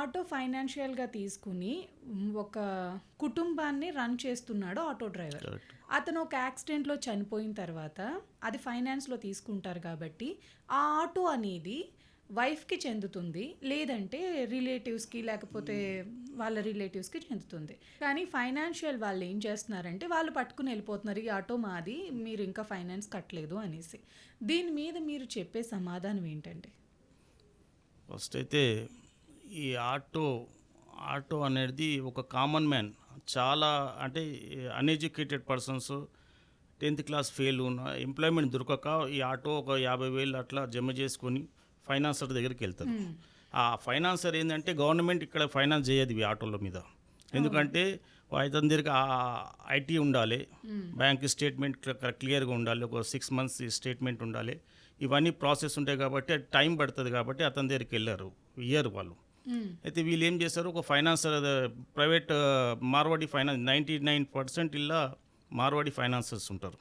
Auto ఫైనాన్షియల్‌గా తీసుకొని ఒక కుటుంబాన్ని రన్ చేస్తున్నాడు ఆటో డ్రైవర్. కరెక్ట్. అతను ఒక యాక్సిడెంట్‌లో చనిపోయిన తర్వాత అది ఫైనాన్స్‌లో తీసుకుంటారు కాబట్టి, ఆ ఆటో అనేది వైఫ్‌కి చెందుతుంది. లేదంటే రిలేటివ్స్‌కి లేకపోతే వాళ్ళ రిలేటివ్స్‌కి చెందుతుంది. కానీ ఫైనాన్షియల్ వాళ్ళు ఏం చేస్తున్నారంటే, వాళ్ళు పట్టుకుని వెళ్ళిపోతున్నారు. ఈ ఆటో మాది, మీరు ఇంకా ఫైనాన్స్ కట్టలేదు అనేసి. దీని మీద మీరు చెప్పే సమాధానం ఏంటండి? ఫస్ట్ అయితే ఈ ఆటో అనేది ఒక కామన్ మ్యాన్, చాలా అంటే uneducated persons, 10th class fail ఉన్న ఎంప్లాయ్మెంట్ దొరకక ఈ ఆటో ఒక 50,000 అట్లా జమ చేసుకొని ఫైనాన్సర్ దగ్గరికి వెళ్తారు. ఆ ఫైనాన్సర్ ఏంటంటే గవర్నమెంట్ ఇక్కడ ఫైనాన్స్ చేయదు ఈ ఆటోల మీద. ఎందుకంటే అతని దగ్గరికి ఐటీ ఉండాలి, బ్యాంక్ స్టేట్మెంట్ క్లియర్గా ఉండాలి, ఒక 6 months స్టేట్మెంట్ ఉండాలి. ఇవన్నీ ప్రాసెస్ ఉంటాయి కాబట్టి అది టైం పడుతుంది కాబట్టి అతని దగ్గరికి వెళ్ళారు, ఇయ్యరు వాళ్ళు. అయితే వీళ్ళు ఏం చేస్తారు, ఒక ఫైనాన్సర్ ప్రైవేట్ మార్వాడి ఫైనాన్స్ 99% ఇలా మార్వాడి ఫైనాన్సర్స్ ఉంటారు.